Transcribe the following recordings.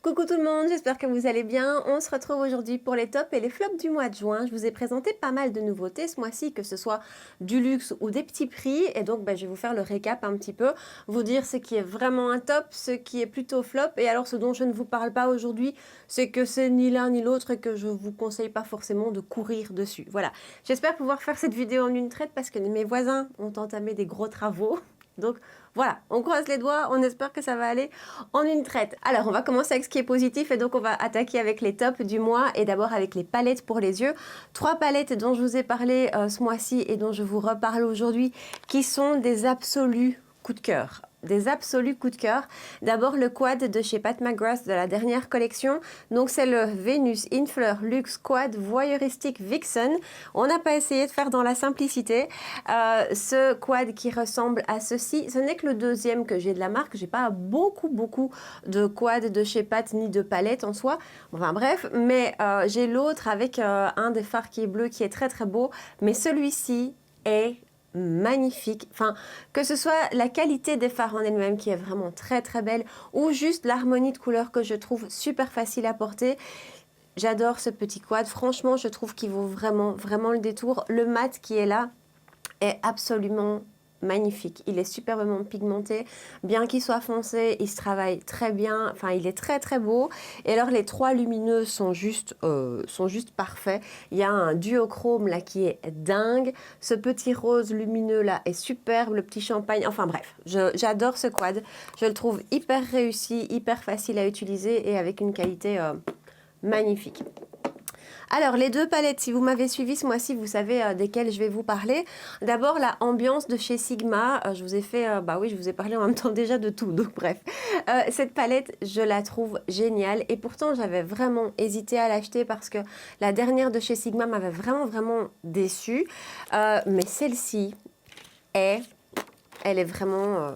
Coucou tout le monde, j'espère que vous allez bien. On se retrouve aujourd'hui pour les tops et les flops du mois de juin. Je vous ai présenté pas mal de nouveautés ce mois-ci, que ce soit du luxe ou des petits prix. Et donc, je vais vous faire le récap un petit peu, vous dire ce qui est vraiment un top, ce qui est plutôt flop. Et alors, ce dont je ne vous parle pas aujourd'hui, c'est que c'est ni l'un ni l'autre et que je vous conseille pas forcément de courir dessus. Voilà, j'espère pouvoir faire cette vidéo en une traite parce que mes voisins ont entamé des gros travaux. Donc voilà, on croise les doigts, on espère que ça va aller en une traite. Alors on va commencer avec ce qui est positif et donc on va attaquer avec les tops du mois et d'abord avec les palettes pour les yeux. 3 palettes dont je vous ai parlé ce mois-ci et dont je vous reparle aujourd'hui qui sont des absolus coups de cœur. Des absolus coups de cœur. D'abord le quad de chez Pat McGrath de la dernière collection. Donc c'est le Venus In Fleur Luxe Quad Voyeuristic Vixen. On n'a pas essayé de faire dans la simplicité. Ce quad qui ressemble à ceci, ce n'est que le deuxième que j'ai de la marque. J'ai pas beaucoup de quad de chez Pat ni de palettes en soi. Enfin bref, mais j'ai l'autre avec un des phares qui est bleu qui est très beau. Mais celui-ci est magnifique, enfin que ce soit la qualité des phares en elle-même qui est vraiment très belle ou juste l'harmonie de couleurs que je trouve super facile à porter. J'adore ce petit quad, franchement je trouve qu'il vaut vraiment le détour. Le mat qui est là est absolument magnifique, il est superbement pigmenté, bien qu'il soit foncé, il se travaille très bien, enfin il est très beau. Et alors les 3 lumineux sont juste parfaits. Il y a un duochrome là qui est dingue, ce petit rose lumineux là est superbe, le petit champagne, enfin bref, j'adore ce quad, je le trouve hyper réussi, hyper facile à utiliser et avec une qualité magnifique. Alors, les 2 palettes, si vous m'avez suivi ce mois-ci, vous savez desquelles je vais vous parler. D'abord, la Ambiance de chez Sigma. Je vous ai fait, oui, je vous ai parlé en même temps déjà de tout, donc bref. Cette palette, je la trouve géniale et pourtant, j'avais vraiment hésité à l'acheter parce que la dernière de chez Sigma m'avait vraiment déçue. Mais celle-ci elle est vraiment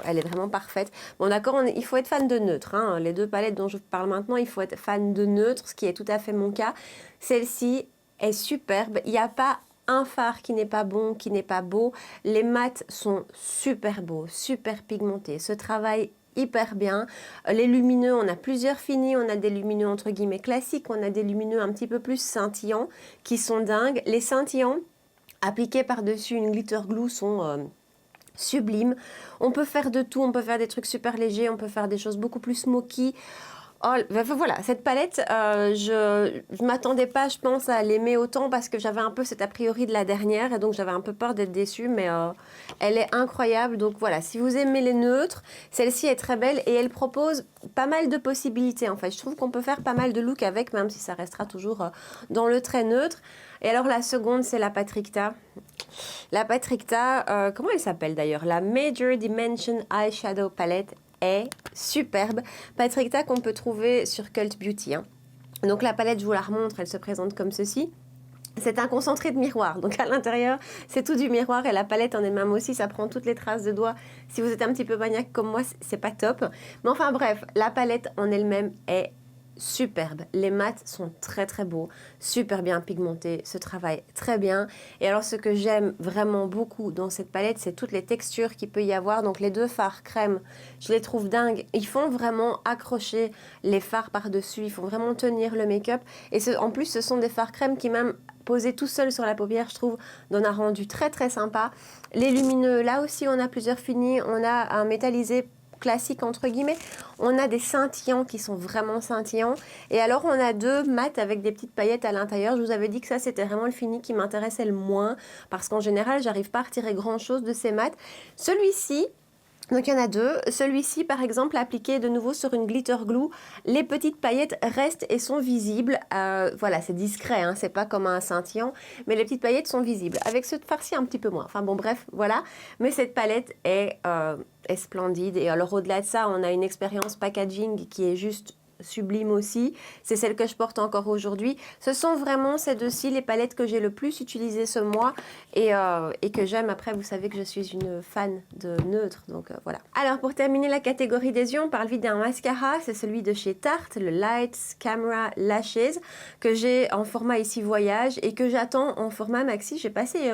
parfaite. Bon d'accord, il faut être fan de neutre. Hein. Les 2 palettes dont je vous parle maintenant, il faut être fan de neutre, ce qui est tout à fait mon cas. Celle-ci est superbe. Il n'y a pas un phare qui n'est pas bon, qui n'est pas beau. Les mats sont super beaux, super pigmentés. Ce travail hyper bien. Les lumineux, on a plusieurs finis. On a des lumineux entre guillemets classiques. On a des lumineux un petit peu plus scintillants qui sont dingues. Les scintillants appliqués par-dessus une glitter glue sont sublime. On peut faire de tout, on peut faire des trucs super légers, on peut faire des choses beaucoup plus smoky. Oh, voilà, cette palette, je ne m'attendais pas, je pense, à l'aimer autant parce que j'avais un peu cet a priori de la dernière et donc j'avais un peu peur d'être déçue, mais elle est incroyable. Donc voilà, si vous aimez les neutres, celle-ci est très belle et elle propose pas mal de possibilités. En fait, je trouve qu'on peut faire pas mal de looks avec, même si ça restera toujours dans le très neutre. Et alors la seconde, c'est la Patricta. La Patricta, comment elle s'appelle d'ailleurs? La Major Dimension Eyeshadow Palette est superbe. Patricta qu'on peut trouver sur Cult Beauty. Hein. Donc la palette, je vous la remontre, elle se présente comme ceci. C'est un concentré de miroir, donc à l'intérieur, c'est tout du miroir et la palette en elle-même aussi, ça prend toutes les traces de doigts. Si vous êtes un petit peu maniaque comme moi, c'est pas top. Mais enfin bref, la palette en elle-même est superbe. Les mats sont très beaux, super bien pigmentés, se travaillent très bien. Et alors ce que j'aime vraiment beaucoup dans cette palette, c'est toutes les textures qu'il peut y avoir. Donc les 2 fards crème, je les trouve dingues. Ils font vraiment accrocher les fards par-dessus, ils font vraiment tenir le make-up. Et en plus, ce sont des fards crème qui même posés tout seuls sur la paupière, je trouve, donnent un rendu très sympa. Les lumineux, là aussi on a plusieurs finis, on a un métallisé classique entre guillemets, on a des scintillants qui sont vraiment scintillants et alors on a 2 mats avec des petites paillettes à l'intérieur. Je vous avais dit que ça c'était vraiment le fini qui m'intéressait le moins parce qu'en général j'arrive pas à retirer grand chose de ces mats. Celui-ci, donc il y en a 2. Celui-ci, par exemple, appliqué de nouveau sur une glitter glue, les petites paillettes restent et sont visibles. Voilà, c'est discret, hein, c'est pas comme un scintillant, mais les petites paillettes sont visibles. Avec ce farci, un petit peu moins. Enfin bon, bref, voilà. Mais cette palette est splendide. Et alors au-delà de ça, on a une expérience packaging qui est juste sublime aussi. C'est celle que je porte encore aujourd'hui. Ce sont vraiment ces 2-ci les palettes que j'ai le plus utilisées ce mois et que j'aime. Après, vous savez que je suis une fan de neutre, donc voilà. Alors, pour terminer la catégorie des yeux, on parle vite d'un mascara. C'est celui de chez Tarte, le Lights Camera Lashes, que j'ai en format ici voyage et que j'attends en format maxi. J'ai passé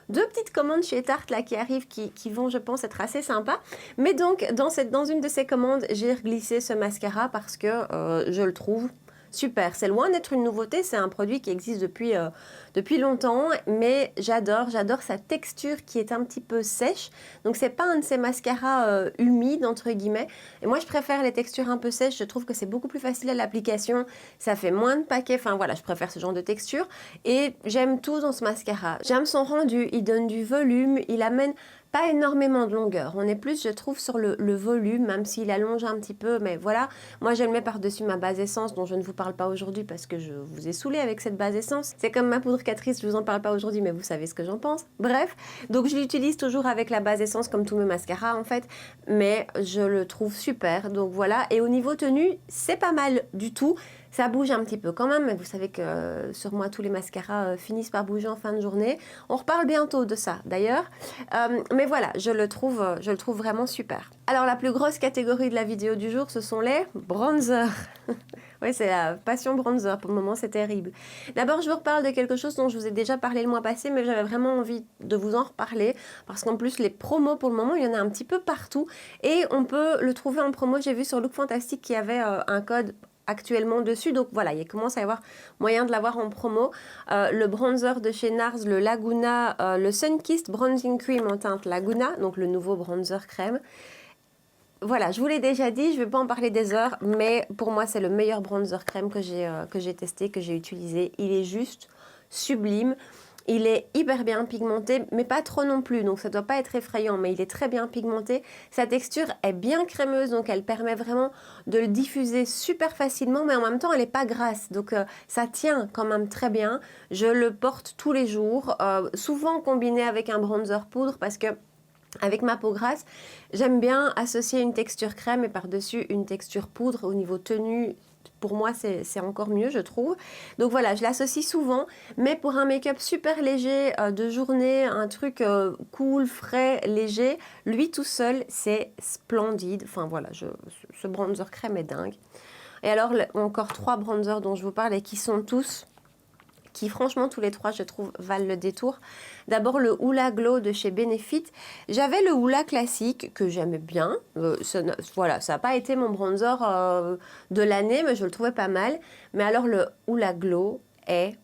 2 petites commandes chez Tarte là qui arrivent, qui vont, je pense, être assez sympas. Mais donc, dans une de ces commandes, j'ai glissé ce mascara parce que je le trouve super. C'est loin d'être une nouveauté, c'est un produit qui existe depuis longtemps, mais j'adore sa texture qui est un petit peu sèche. Donc c'est pas un de ces mascaras humides entre guillemets. Et moi je préfère les textures un peu sèches, je trouve que c'est beaucoup plus facile à l'application, ça fait moins de paquets, enfin voilà, je préfère ce genre de texture. Et j'aime tout dans ce mascara. J'aime son rendu, il donne du volume, il amène pas énormément de longueur. On est plus, je trouve, sur le volume, même s'il allonge un petit peu. Mais voilà, moi, je le mets par-dessus ma base essence, dont je ne vous parle pas aujourd'hui parce que je vous ai saoulé avec cette base essence. C'est comme ma poudre Catrice, je vous en parle pas aujourd'hui, mais vous savez ce que j'en pense. Bref, donc je l'utilise toujours avec la base essence, comme tous mes mascaras, en fait. Mais je le trouve super. Donc voilà. Et au niveau tenue, c'est pas mal du tout. Ça bouge un petit peu quand même, mais vous savez que sur moi, tous les mascaras finissent par bouger en fin de journée. On reparle bientôt de ça, d'ailleurs. Mais voilà, je le trouve vraiment super. Alors, la plus grosse catégorie de la vidéo du jour, ce sont les bronzers. Oui, c'est la passion bronzer. Pour le moment, c'est terrible. D'abord, je vous reparle de quelque chose dont je vous ai déjà parlé le mois passé, mais j'avais vraiment envie de vous en reparler, parce qu'en plus, les promos, pour le moment, il y en a un petit peu partout, et on peut le trouver en promo. J'ai vu sur Look Fantastic qu'il y avait un code actuellement dessus, donc voilà, il commence à y avoir moyen de l'avoir en promo. Le bronzer de chez NARS, le Laguna, le Sunkissed Bronzing Cream en teinte Laguna, donc le nouveau bronzer crème. Voilà, je vous l'ai déjà dit, je ne vais pas en parler des heures, mais pour moi c'est le meilleur bronzer crème que j'ai testé, que j'ai utilisé. Il est juste sublime. Il est hyper bien pigmenté, mais pas trop non plus, donc ça ne doit pas être effrayant, mais il est très bien pigmenté. Sa texture est bien crémeuse, donc elle permet vraiment de le diffuser super facilement, mais en même temps elle n'est pas grasse, donc ça tient quand même très bien. Je le porte tous les jours, souvent combiné avec un bronzer poudre, parce que avec ma peau grasse, j'aime bien associer une texture crème et par-dessus une texture poudre au niveau tenue. Pour moi, c'est encore mieux, je trouve. Donc voilà, je l'associe souvent, mais pour un make-up super léger de journée, un truc cool, frais, léger, lui tout seul, c'est splendide. Enfin voilà, ce bronzer crème est dingue. Et alors, encore 3 bronzers dont je vous parle et qui sont tous... qui franchement tous les 3 je trouve valent le détour. D'abord le Hoola Glow de chez Benefit. J'avais le Hoola classique que j'aimais bien. Voilà, ça n'a pas été mon bronzer de l'année, mais je le trouvais pas mal. Mais alors le Hoola Glow est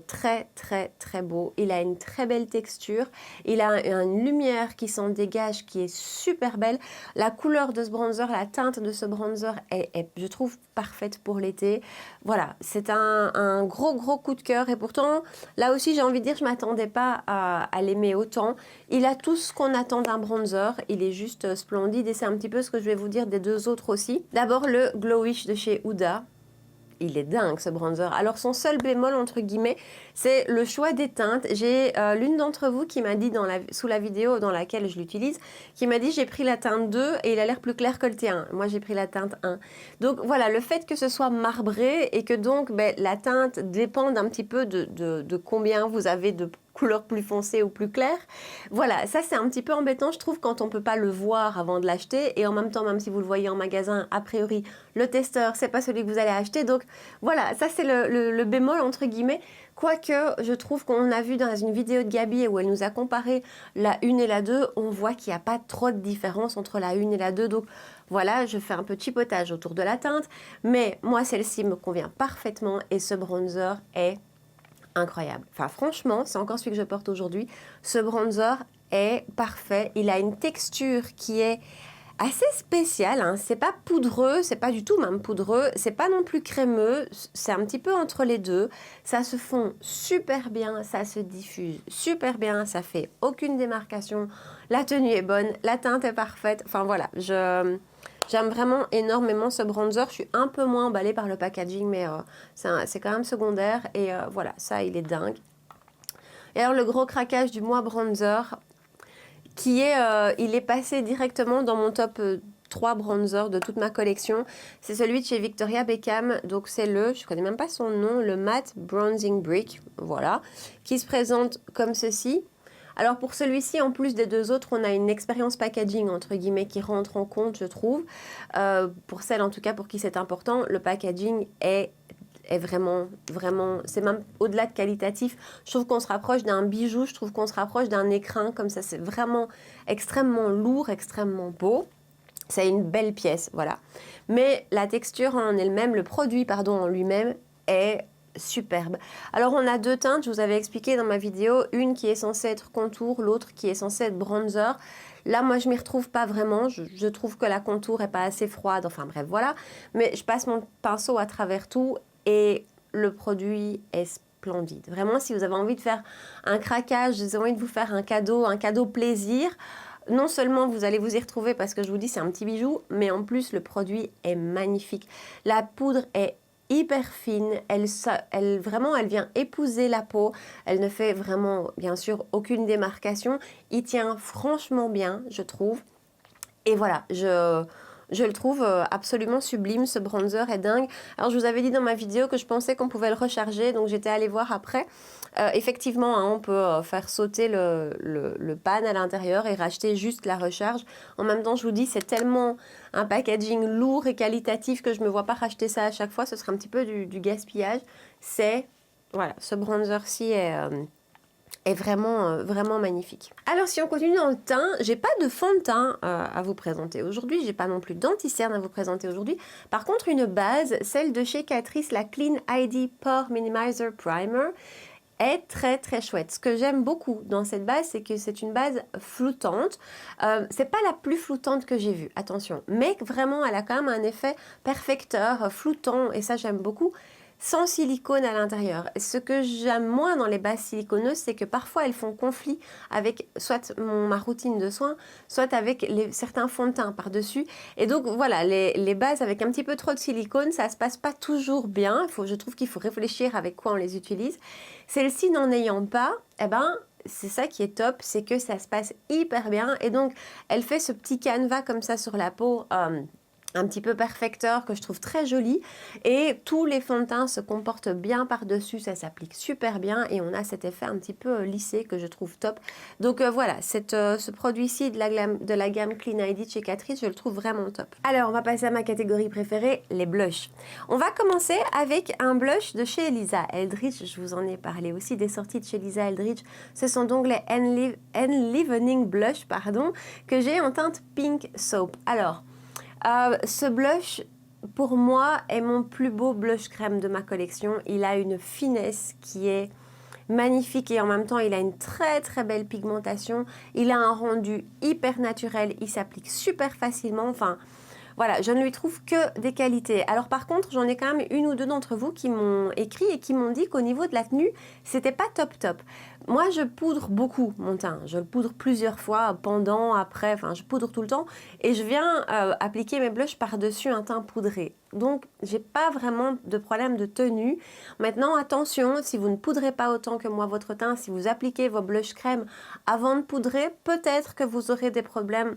très très très beau, il a une très belle texture, il a une lumière qui s'en dégage qui est super belle, la couleur de ce bronzer, la teinte de ce bronzer est je trouve parfaite pour l'été. Voilà, c'est un gros coup de cœur, et pourtant là aussi j'ai envie de dire, je ne m'attendais pas à l'aimer autant. Il a tout ce qu'on attend d'un bronzer, il est juste splendide, et c'est un petit peu ce que je vais vous dire des 2 autres aussi. D'abord le Glowish de chez Huda. Il est dingue ce bronzer. Alors son seul bémol entre guillemets, c'est le choix des teintes. J'ai l'une d'entre vous qui m'a dit sous la vidéo dans laquelle je l'utilise, qui m'a dit j'ai pris la teinte 2 et il a l'air plus clair que le tien. Moi j'ai pris la teinte 1. Donc voilà, le fait que ce soit marbré et que donc la teinte dépende un petit peu de combien vous avez de couleur plus foncée ou plus claire. Voilà, ça c'est un petit peu embêtant, je trouve, quand on ne peut pas le voir avant de l'acheter, et en même temps, même si vous le voyez en magasin, a priori, le testeur, c'est pas celui que vous allez acheter. Donc voilà, ça c'est le bémol entre guillemets. Quoique, je trouve qu'on a vu dans une vidéo de Gabi où elle nous a comparé la 1 et la 2, on voit qu'il n'y a pas trop de différence entre la 1 et la 2. Donc voilà, je fais un peu de chipotage autour de la teinte, mais moi celle-ci me convient parfaitement, et ce bronzer est incroyable. Enfin franchement, c'est encore celui que je porte aujourd'hui. Ce bronzer est parfait. Il a une texture qui est assez spéciale, hein. C'est pas poudreux, c'est pas du tout même poudreux, c'est pas non plus crémeux, c'est un petit peu entre les deux. Ça se fond super bien, ça se diffuse super bien, ça fait aucune démarcation. La tenue est bonne, la teinte est parfaite. Enfin voilà, j'aime vraiment énormément ce bronzer. Je suis un peu moins emballée par le packaging, mais c'est quand même secondaire. Et voilà, ça, il est dingue. Et alors, le gros craquage du mois bronzer, il est passé directement dans mon top 3 bronzers de toute ma collection. C'est celui de chez Victoria Beckham. Donc, c'est je ne connais même pas son nom, le Matte Bronzing Brick, voilà, qui se présente comme ceci. Alors pour celui-ci, en plus des 2 autres, on a une expérience packaging entre guillemets qui rentre en compte, je trouve. Pour celle en tout cas pour qui c'est important, le packaging est vraiment, c'est même au-delà de qualitatif. Je trouve qu'on se rapproche d'un bijou, je trouve qu'on se rapproche d'un écrin, comme ça c'est vraiment extrêmement lourd, extrêmement beau. C'est une belle pièce, voilà. Mais la texture en elle-même, le produit, pardon, en lui-même est superbe. Alors on a deux teintes, je vous avais expliqué dans ma vidéo, une qui est censée être contour, l'autre qui est censée être bronzer. Là, moi, je m'y retrouve pas vraiment. Je trouve que la contour est pas assez froide. Enfin bref, voilà. Mais je passe mon pinceau à travers tout et le produit est splendide. Vraiment, si vous avez envie de faire un craquage, si vous avez envie de vous faire un cadeau plaisir, non seulement vous allez vous y retrouver parce que je vous dis c'est un petit bijou, mais en plus le produit est magnifique. La poudre est hyper fine, vraiment elle vient épouser la peau, elle ne fait vraiment bien sûr aucune démarcation, il tient franchement bien je trouve. Et voilà, je le trouve absolument sublime, ce bronzer est dingue. Alors je vous avais dit dans ma vidéo que je pensais qu'on pouvait le recharger, donc j'étais allée voir après. Effectivement, hein, on peut faire sauter le pan à l'intérieur et racheter juste la recharge. En même temps, je vous dis, c'est tellement un packaging lourd et qualitatif que je ne me vois pas racheter ça à chaque fois, ce serait un petit peu du gaspillage. Voilà, ce bronzer-ci est vraiment, vraiment magnifique. Alors si on continue dans le teint, j'ai pas de fond de teint à vous présenter aujourd'hui, j'ai pas non plus d'anti-cerne à vous présenter aujourd'hui. Par contre une base, celle de chez Catrice, la Clean ID Pore Minimizer Primer, est très très chouette. Ce que j'aime beaucoup dans cette base, c'est que c'est une base floutante. C'est pas la plus floutante que j'ai vue, attention, mais vraiment elle a quand même un effet perfecteur, floutant, et ça j'aime beaucoup, sans silicone à l'intérieur. Ce que j'aime moins dans les bases siliconeuses, c'est que parfois elles font conflit avec soit ma routine de soins, soit avec certains fonds de teint par-dessus. Et donc voilà, les bases avec un petit peu trop de silicone, ça se passe pas toujours bien. Je trouve qu'il faut réfléchir avec quoi on les utilise. Celle-ci n'en ayant pas, eh ben, c'est ça qui est top, c'est que ça se passe hyper bien. Et donc, elle fait ce petit canevas comme ça sur la peau, un petit peu perfecteur que je trouve très joli, et tous les fonds de teint se comportent bien par-dessus, ça s'applique super bien et on a cet effet un petit peu lissé que je trouve top. Donc voilà, ce produit-ci de la gamme Clean ID de chez Catrice, je le trouve vraiment top. Alors on va passer à ma catégorie préférée, les blushs. On va commencer avec un blush de chez Elisa Eldridge, je vous en ai parlé aussi des sorties de chez Elisa Eldridge. Ce sont donc les Enlivening Blush, pardon, que j'ai en teinte Pink Soap. Alors, ce blush, pour moi, est mon plus beau blush crème de ma collection. Il a une finesse qui est magnifique et en même temps, il a une très très belle pigmentation. Il a un rendu hyper naturel, il s'applique super facilement. Enfin, voilà, je ne lui trouve que des qualités. Alors par contre, j'en ai quand même une ou deux d'entre vous qui m'ont écrit et qui m'ont dit qu'au niveau de la tenue, c'était pas top top. Moi, je poudre beaucoup mon teint. Je le poudre plusieurs fois, pendant, après, enfin, je poudre tout le temps. Et je viens appliquer mes blushs par-dessus un teint poudré. Donc, j'ai pas vraiment de problème de tenue. Maintenant, attention, si vous ne poudrez pas autant que moi votre teint, si vous appliquez vos blushs crème avant de poudrer, peut-être que vous aurez des problèmes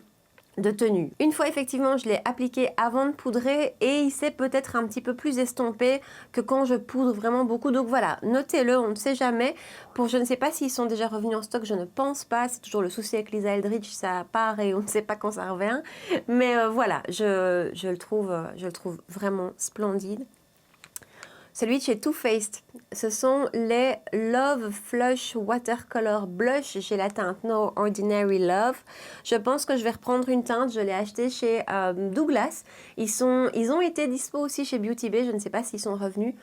de tenue. Une fois effectivement je l'ai appliqué avant de poudrer et il s'est peut-être un petit peu plus estompé que quand je poudre vraiment beaucoup. Donc voilà, notez-le, on ne sait jamais. Je ne sais pas s'ils sont déjà revenus en stock, je ne pense pas. C'est toujours le souci avec Lisa Eldridge, ça part et on ne sait pas quand ça revient. Mais voilà, je le trouve vraiment splendide. Celui de chez Too Faced, ce sont les Love Flush Watercolor Blush. J'ai la teinte No Ordinary Love. Je pense que je vais reprendre une teinte. Je l'ai acheté chez Douglas. Ils ont été dispo aussi chez Beauty Bay. Je ne sais pas s'ils sont revenus.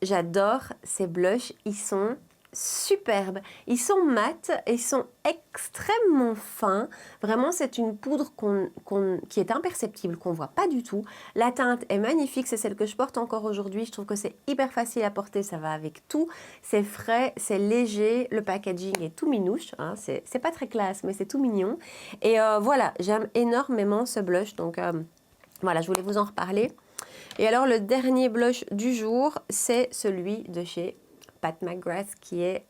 J'adore ces blushs. Ils sont superbes. Ils sont mat et ils sont extrêmement fins. Vraiment, c'est une poudre qui est imperceptible, qu'on voit pas du tout. La teinte est magnifique, c'est celle que je porte encore aujourd'hui. Je trouve que c'est hyper facile à porter, ça va avec tout. C'est frais, c'est léger, le packaging est tout minouche. Hein. C'est pas très classe, mais c'est tout mignon. Et voilà, j'aime énormément ce blush. Donc voilà, je voulais vous en reparler. Et alors, le dernier blush du jour, c'est celui de chez Pat McGrath qui est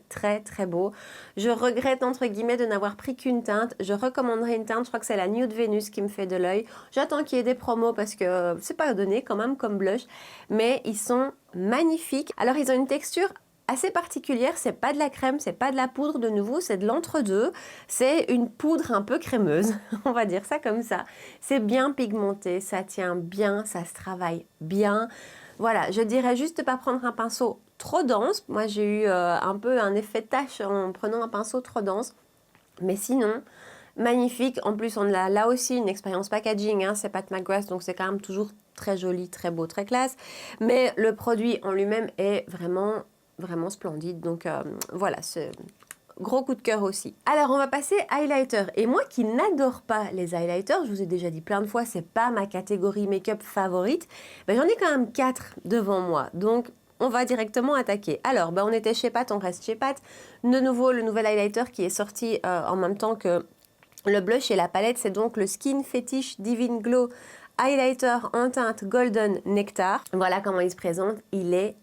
très très beau. Je regrette entre guillemets de n'avoir pris qu'une teinte. Je recommanderais une teinte, je crois que c'est la Nude Venus qui me fait de l'œil. J'attends qu'il y ait des promos parce que c'est pas donné quand même comme blush, mais ils sont magnifiques. Alors ils ont une texture assez particulière, c'est pas de la crème, c'est pas de la poudre de nouveau, c'est de l'entre-deux. C'est une poudre un peu crémeuse, on va dire ça comme ça. C'est bien pigmenté, ça tient bien, ça se travaille bien. Voilà, je dirais juste de pas prendre un pinceau trop dense. Moi, j'ai eu un peu un effet tache en prenant un pinceau trop dense. Mais sinon, magnifique. En plus, on a là aussi une expérience packaging, hein, c'est Pat McGrath, donc c'est quand même toujours très joli, très beau, très classe. Mais le produit en lui-même est vraiment, vraiment splendide. Donc voilà, c'est gros coup de cœur aussi. Alors, on va passer highlighter. Et moi qui n'adore pas les highlighters, je vous ai déjà dit plein de fois, c'est pas ma catégorie make-up favorite, ben, j'en ai quand même 4 devant moi. Donc, on va directement attaquer. Alors, ben, on était chez Pat, on reste chez Pat. De nouveau, le nouvel highlighter qui est sorti en même temps que le blush et la palette, c'est donc le Skin Fetish Divine Glow Highlighter en teinte Golden Nectar. Voilà comment il se présente. Il est...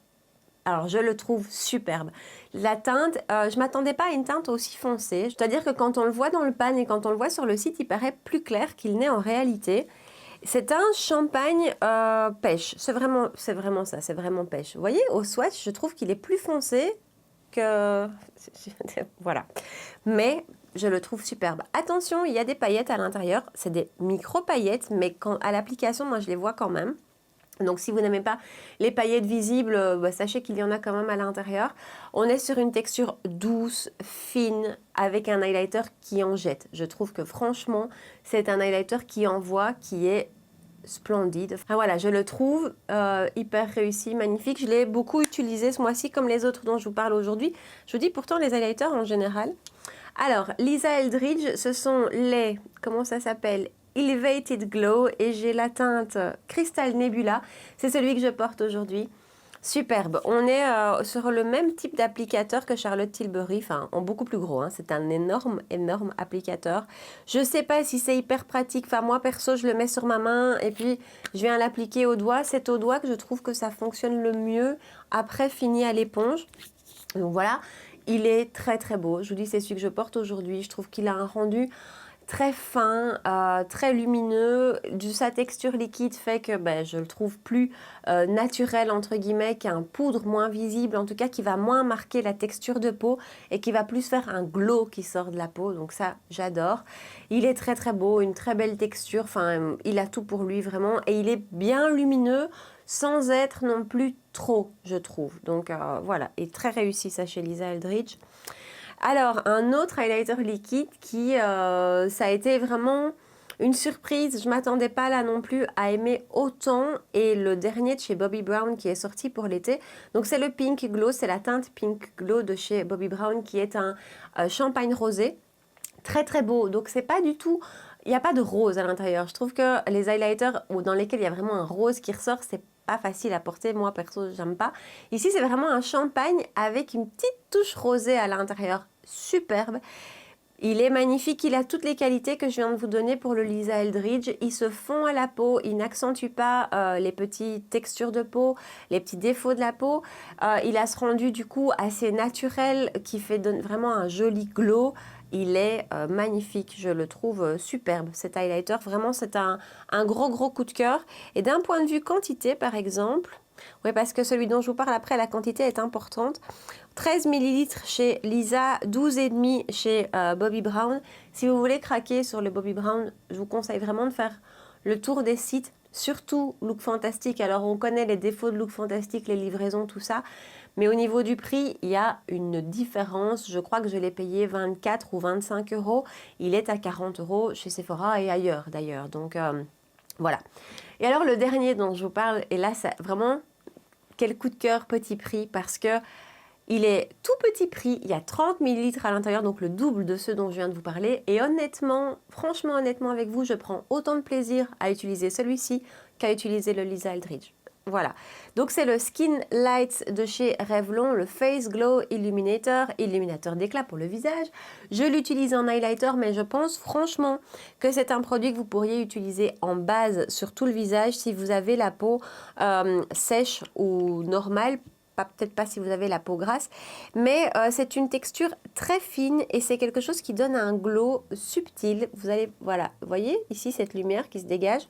Alors, je le trouve superbe. La teinte, je ne m'attendais pas à une teinte aussi foncée. C'est-à-dire que quand on le voit dans le pan et quand on le voit sur le site, il paraît plus clair qu'il n'est en réalité. C'est un champagne pêche. C'est vraiment ça, c'est vraiment pêche. Vous voyez, au swatch, je trouve qu'il est plus foncé que... voilà. Mais je le trouve superbe. Attention, il y a des paillettes à l'intérieur. C'est des micro-paillettes, mais quand, à l'application, moi, je les vois quand même. Donc, si vous n'aimez pas les paillettes visibles, bah, sachez qu'il y en a quand même à l'intérieur. On est sur une texture douce, fine, avec un highlighter qui en jette. Je trouve que franchement, c'est un highlighter qui envoie, qui est splendide. Enfin, voilà, je le trouve hyper réussi, magnifique. Je l'ai beaucoup utilisé ce mois-ci, comme les autres dont je vous parle aujourd'hui. Je vous dis pourtant les highlighters en général. Alors, Lisa Eldridge, ce sont les... Comment ça s'appelle ? Elevated Glow, et j'ai la teinte Crystal Nebula. C'est celui que je porte aujourd'hui. Superbe. On est sur le même type d'applicateur que Charlotte Tilbury, enfin en beaucoup plus gros, hein. C'est un énorme, énorme applicateur. Je ne sais pas si c'est hyper pratique. Enfin, moi perso, je le mets sur ma main et puis je viens l'appliquer au doigt. C'est au doigt que je trouve que ça fonctionne le mieux. Après, fini à l'éponge. Donc voilà, il est très très beau. Je vous dis, c'est celui que je porte aujourd'hui. Je trouve qu'il a un rendu très fin, très lumineux. Sa texture liquide fait que ben, je le trouve plus naturel, entre guillemets, qu'un poudre moins visible, en tout cas qui va moins marquer la texture de peau et qui va plus faire un glow qui sort de la peau. Donc ça, j'adore. Il est très très beau, une très belle texture. Enfin, il a tout pour lui vraiment. Et il est bien lumineux sans être non plus trop, je trouve. Donc voilà, et très réussi ça chez Lisa Eldridge. Alors, un autre highlighter liquide qui, ça a été vraiment une surprise. Je ne m'attendais pas là non plus à aimer autant. Et le dernier de chez Bobbi Brown qui est sorti pour l'été. Donc, c'est le Pink Glow. C'est la teinte Pink Glow de chez Bobbi Brown qui est un champagne rosé. Très, très beau. Donc, c'est pas du tout... Il n'y a pas de rose à l'intérieur. Je trouve que les highlighters dans lesquels il y a vraiment un rose qui ressort, c'est pas facile à porter. Moi, perso, j'aime pas. Ici, c'est vraiment un champagne avec une petite touche rosée à l'intérieur. Superbe. Il est magnifique. Il a toutes les qualités que je viens de vous donner pour le Lisa Eldridge. Il se fond à la peau. Il n'accentue pas les petites textures de peau, les petits défauts de la peau. Il a ce rendu, du coup, assez naturel qui fait vraiment un joli glow. Il est magnifique, je le trouve superbe cet highlighter. Vraiment, c'est un gros coup de cœur. Et d'un point de vue quantité, par exemple, oui, parce que celui dont je vous parle après, la quantité est importante. 13 ml chez Lisa, 12,5 chez Bobbi Brown. Si vous voulez craquer sur le Bobbi Brown, je vous conseille vraiment de faire le tour des sites, surtout Look Fantastic. Alors, on connaît les défauts de Look Fantastic, les livraisons, tout ça. Mais au niveau du prix, il y a une différence. Je crois que je l'ai payé 24 ou 25 euros. Il est à 40 euros chez Sephora et ailleurs d'ailleurs. Donc voilà. Et alors le dernier dont je vous parle, et là, ça, vraiment, quel coup de cœur, petit prix, parce que il est tout petit prix. Il y a 30 ml à l'intérieur, donc le double de ceux dont je viens de vous parler. Et honnêtement, franchement honnêtement avec vous, je prends autant de plaisir à utiliser celui-ci qu'à utiliser le Lisa Eldridge. Voilà, donc c'est le Skin Lights de chez Revlon, le Face Glow Illuminator, illuminateur d'éclat pour le visage. Je l'utilise en highlighter, mais je pense franchement que c'est un produit que vous pourriez utiliser en base sur tout le visage si vous avez la peau sèche ou normale. Peut-être pas si vous avez la peau grasse, mais c'est une texture très fine et c'est quelque chose qui donne un glow subtil. Vous allez, voilà, vous voyez ici cette lumière qui se dégage.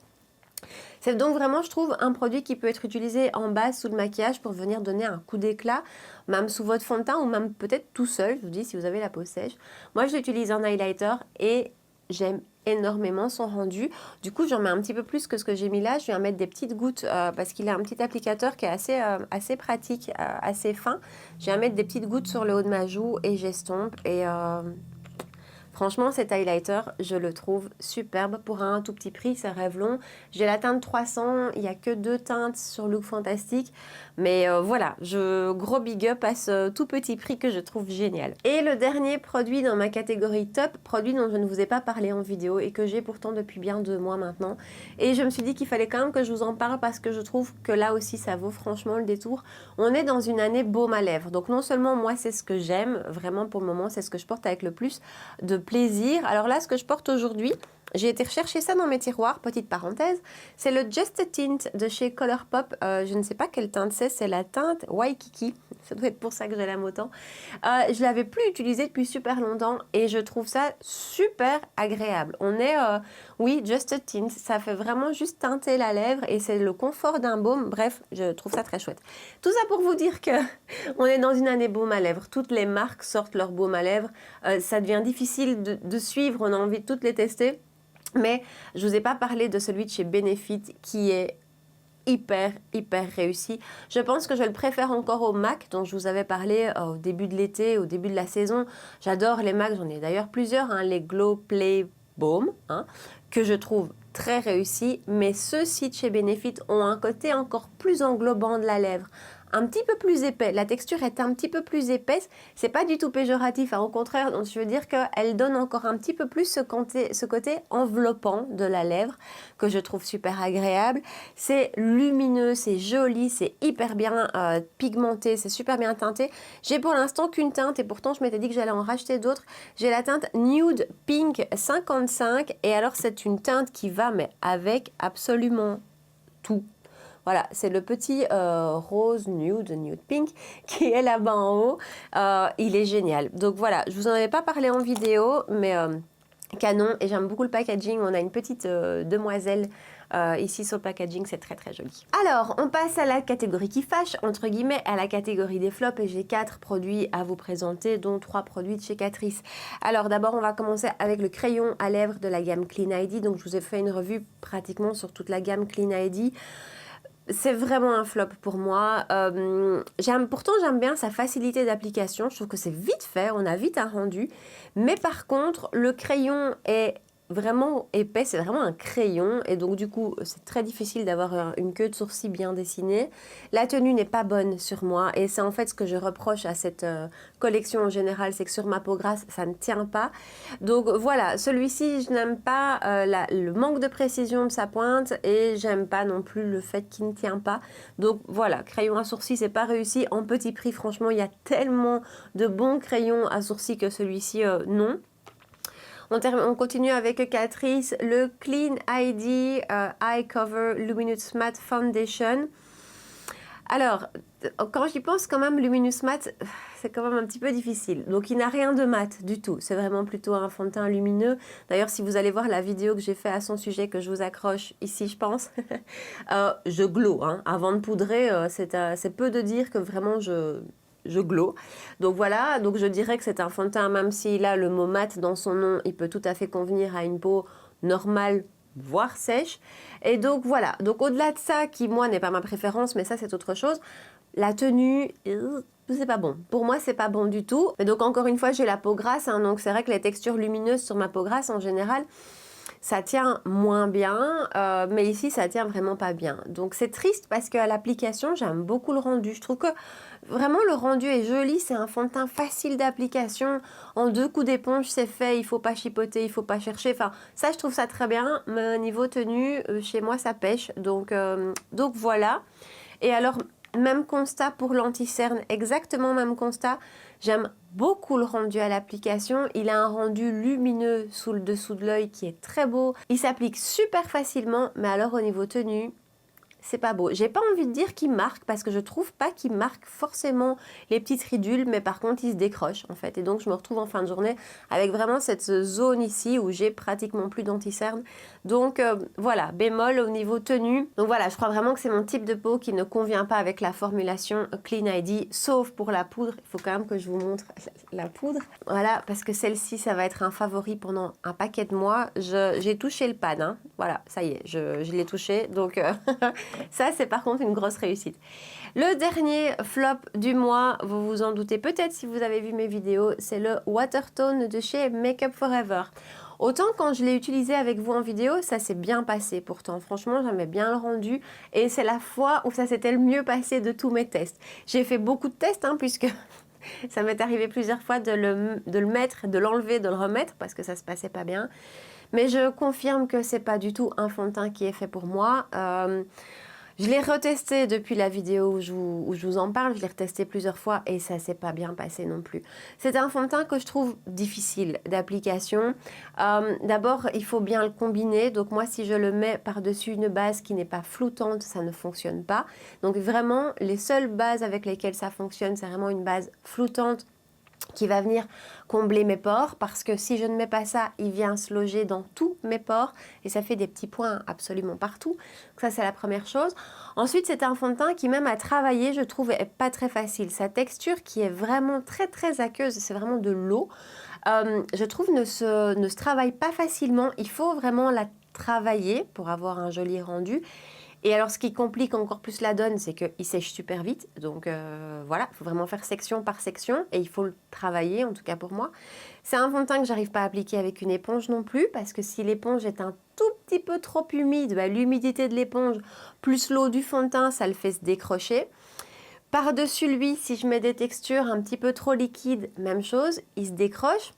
C'est donc vraiment, je trouve, un produit qui peut être utilisé en base sous le maquillage pour venir donner un coup d'éclat, même sous votre fond de teint ou même peut-être tout seul, je vous dis, si vous avez la peau sèche. Moi, je l'utilise en highlighter et j'aime énormément son rendu. Du coup, j'en mets un petit peu plus que ce que j'ai mis là. Je viens mettre des petites gouttes parce qu'il a un petit applicateur qui est assez pratique, assez fin. Je viens mettre des petites gouttes sur le haut de ma joue et j'estompe et... Franchement, cet highlighter, je le trouve superbe pour un tout petit prix, c'est Revlon. J'ai la teinte 300, il n'y a que 2 teintes sur Look Fantastique. Mais voilà, gros big up à ce tout petit prix que je trouve génial. Et le dernier produit dans ma catégorie top, produit dont je ne vous ai pas parlé en vidéo et que j'ai pourtant depuis bien 2 mois maintenant. Et je me suis dit qu'il fallait quand même que je vous en parle parce que je trouve que là aussi ça vaut franchement le détour. On est dans une année baume à lèvres. Donc non seulement moi c'est ce que j'aime, vraiment pour le moment c'est ce que je porte avec le plus de plaisir. Alors là ce que je porte aujourd'hui, j'ai été rechercher ça dans mes tiroirs, petite parenthèse, c'est le Just a Tint de chez Colourpop. Je ne sais pas quelle teinte c'est la teinte Waikiki. Ça doit être pour ça que je l'aime autant. Je l'avais plus utilisé depuis super longtemps et je trouve ça super agréable. On est, oui, Just a Tint, ça fait vraiment juste teinter la lèvre et c'est le confort d'un baume. Bref, je trouve ça très chouette. Tout ça pour vous dire que on est dans une année baume à lèvres. Toutes les marques sortent leur baume à lèvres. Ça devient difficile de suivre, on a envie de toutes les tester. Mais je ne vous ai pas parlé de celui de chez Benefit qui est hyper réussi. Je pense que je le préfère encore au MAC dont je vous avais parlé au début de l'été, au début de la saison. J'adore les MAC, j'en ai d'ailleurs plusieurs, hein, les Glow Play Baume, hein, que je trouve très réussis. Mais ceux-ci de chez Benefit ont un côté encore plus englobant de la lèvre. Un petit peu plus épais, la texture est un petit peu plus épaisse, c'est pas du tout péjoratif, hein, au contraire, donc je veux dire qu'elle donne encore un petit peu plus ce côté enveloppant de la lèvre que je trouve super agréable. C'est lumineux, c'est joli, c'est hyper bien pigmenté, c'est super bien teinté. J'ai pour l'instant qu'une teinte et pourtant je m'étais dit que j'allais en racheter d'autres. J'ai la teinte Nude Pink 55 et alors c'est une teinte qui va mais avec absolument tout. Voilà, c'est le petit rose nude pink qui est là-bas en haut. Il est génial. Donc voilà, je vous en avais pas parlé en vidéo, mais canon. Et j'aime beaucoup le packaging. On a une petite demoiselle ici sur le packaging, c'est très joli. Alors, on passe à la catégorie qui fâche, entre guillemets, à la catégorie des flops. Et j'ai 4 produits à vous présenter, dont 3 produits de chez Catrice. Alors d'abord, on va commencer avec le crayon à lèvres de la gamme Clean ID. Donc je vous ai fait une revue pratiquement sur toute la gamme Clean ID. C'est vraiment un flop pour moi. Pourtant, j'aime bien sa facilité d'application. Je trouve que c'est vite fait, on a vite un rendu. Mais par contre, le crayon est vraiment épais, c'est vraiment un crayon et donc du coup c'est très difficile d'avoir une queue de sourcil bien dessinée. La tenue n'est pas bonne sur moi et c'est en fait ce que je reproche à cette collection en général, c'est que sur ma peau grasse ça ne tient pas. Donc voilà, celui-ci je n'aime pas le manque de précision de sa pointe et j'aime pas non plus le fait qu'il ne tient pas. Donc voilà, crayon à sourcil c'est pas réussi. En petit prix franchement il y a tellement de bons crayons à sourcil que celui-ci non. On continue avec Catrice, le Clean ID Eye Cover Luminous Matte Foundation. Alors, quand j'y pense quand même, Luminous Matte, c'est quand même un petit peu difficile. Donc, il n'a rien de mat du tout. C'est vraiment plutôt un fond de teint lumineux. D'ailleurs, si vous allez voir la vidéo que j'ai fait à son sujet, que je vous accroche ici, je pense, je glow. Hein. Avant de poudrer, c'est peu de dire que vraiment je glow. Donc voilà, donc je dirais que c'est un fond de teint, même s'il a le mot mat dans son nom, il peut tout à fait convenir à une peau normale, voire sèche. Et donc voilà, donc au-delà de ça, qui moi n'est pas ma préférence, mais ça c'est autre chose, la tenue, c'est pas bon. Pour moi, c'est pas bon du tout. Et donc encore une fois, j'ai la peau grasse, hein, donc c'est vrai que les textures lumineuses sur ma peau grasse en général, ça tient moins bien, mais ici ça tient vraiment pas bien. Donc c'est triste parce qu'à l'application, j'aime beaucoup le rendu. Je trouve que vraiment le rendu est joli, c'est un fond de teint facile d'application. En 2 coups d'éponge, c'est fait, il faut pas chipoter, il faut pas chercher. Enfin, ça je trouve ça très bien, mais niveau tenue, chez moi ça pêche. Donc voilà. Et alors, même constat pour l'anti-cerne, exactement même constat. J'aime beaucoup le rendu à l'application. Il a un rendu lumineux sous le dessous de l'œil qui est très beau. Il s'applique super facilement, mais alors au niveau tenue, c'est pas beau. J'ai pas envie de dire qu'il marque parce que je trouve pas qu'il marque forcément les petites ridules, mais par contre il se décroche en fait. Et donc je me retrouve en fin de journée avec vraiment cette zone ici où j'ai pratiquement plus d'anti-cerne. Donc voilà, bémol au niveau tenue. Donc voilà, je crois vraiment que c'est mon type de peau qui ne convient pas avec la formulation Clean ID, sauf pour la poudre. Il faut quand même que je vous montre la poudre. Voilà, parce que celle-ci, ça va être un favori pendant un paquet de mois. J'ai touché le pad, hein. Voilà, ça y est, je l'ai touché. Donc Ça, c'est par contre une grosse réussite. Le dernier flop du mois, vous vous en doutez peut-être si vous avez vu mes vidéos, c'est le Watertone de chez Makeup Forever. Autant quand je l'ai utilisé avec vous en vidéo, ça s'est bien passé pourtant. Franchement, j'aimais bien le rendu et c'est la fois où ça s'était le mieux passé de tous mes tests. J'ai fait beaucoup de tests puisque ça m'est arrivé plusieurs fois de le mettre, de l'enlever, de le remettre parce que ça se passait pas bien. Mais je confirme que c'est pas du tout un fond de teint qui est fait pour moi. Je l'ai retesté depuis la vidéo où je vous en parle, je l'ai retesté plusieurs fois et ça s'est pas bien passé non plus. C'est un fond de teint que je trouve difficile d'application. D'abord, il faut bien le combiner. Donc moi, si je le mets par-dessus une base qui n'est pas floutante, ça ne fonctionne pas. Donc vraiment, les seules bases avec lesquelles ça fonctionne, c'est vraiment une base floutante qui va venir combler mes pores parce que si je ne mets pas ça, il vient se loger dans tous mes pores et ça fait des petits points absolument partout. Donc ça, c'est la première chose. Ensuite, c'est un fond de teint qui, même à travailler, je trouve, est pas très facile. Sa texture qui est vraiment très aqueuse, c'est vraiment de l'eau, je trouve ne se travaille pas facilement. Il faut vraiment la travailler pour avoir un joli rendu. Et alors, ce qui complique encore plus la donne, c'est qu'il sèche super vite. Donc voilà, il faut vraiment faire section par section et il faut le travailler, en tout cas pour moi. C'est un fond de teint que j'arrive pas à appliquer avec une éponge non plus, parce que si l'éponge est un tout petit peu trop humide, l'humidité de l'éponge plus l'eau du fond de teint, ça le fait se décrocher. Par-dessus lui, si je mets des textures un petit peu trop liquides, même chose, il se décroche.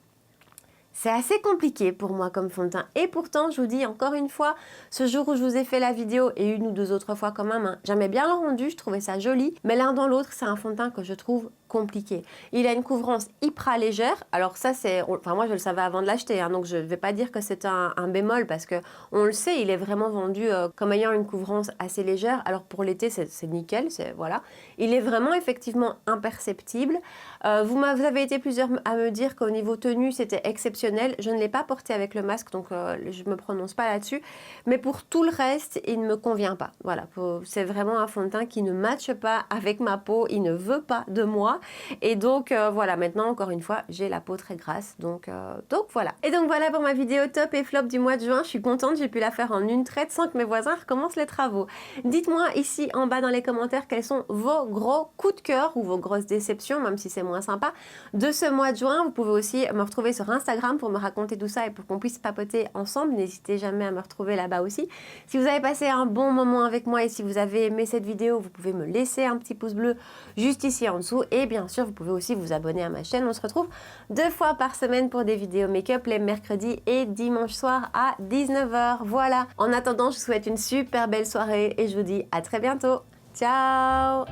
C'est assez compliqué pour moi comme fond de teint. Et pourtant, je vous dis encore une fois, ce jour où je vous ai fait la vidéo et une ou deux autres fois quand même, j'aimais bien le rendu, je trouvais ça joli. Mais l'un dans l'autre, c'est un fond de teint que je trouve compliqué. Il a une couvrance hyper légère. Alors ça, enfin moi je le savais avant de l'acheter, donc je ne vais pas dire que c'est un bémol parce que on le sait, il est vraiment vendu comme ayant une couvrance assez légère. Alors pour l'été, c'est nickel, voilà. Il est vraiment effectivement imperceptible. Vous avez été plusieurs à me dire qu'au niveau tenue, c'était exceptionnel. Je ne l'ai pas porté avec le masque, donc je ne me prononce pas là-dessus. Mais pour tout le reste, il ne me convient pas. Voilà, c'est vraiment un fond de teint qui ne matche pas avec ma peau, il ne veut pas de moi. Et donc voilà, maintenant encore une fois, j'ai la peau très grasse, donc voilà. Et donc voilà pour ma vidéo top et flop du mois de juin. Je suis contente, j'ai pu la faire en une traite sans que mes voisins recommencent les travaux. Dites-moi ici en bas dans les commentaires quels sont vos gros coups de cœur ou vos grosses déceptions, même si c'est moins sympa, de ce mois de juin. Vous pouvez aussi me retrouver sur Instagram pour me raconter tout ça et pour qu'on puisse papoter ensemble. N'hésitez jamais à me retrouver là-bas aussi. Si vous avez passé un bon moment avec moi et si vous avez aimé cette vidéo, vous pouvez me laisser un petit pouce bleu juste ici en dessous. Et bien sûr, vous pouvez aussi vous abonner à ma chaîne. On se retrouve 2 fois par semaine pour des vidéos make-up les mercredis et dimanche soir à 19 h. Voilà. En attendant, je vous souhaite une super belle soirée et je vous dis à très bientôt. Ciao!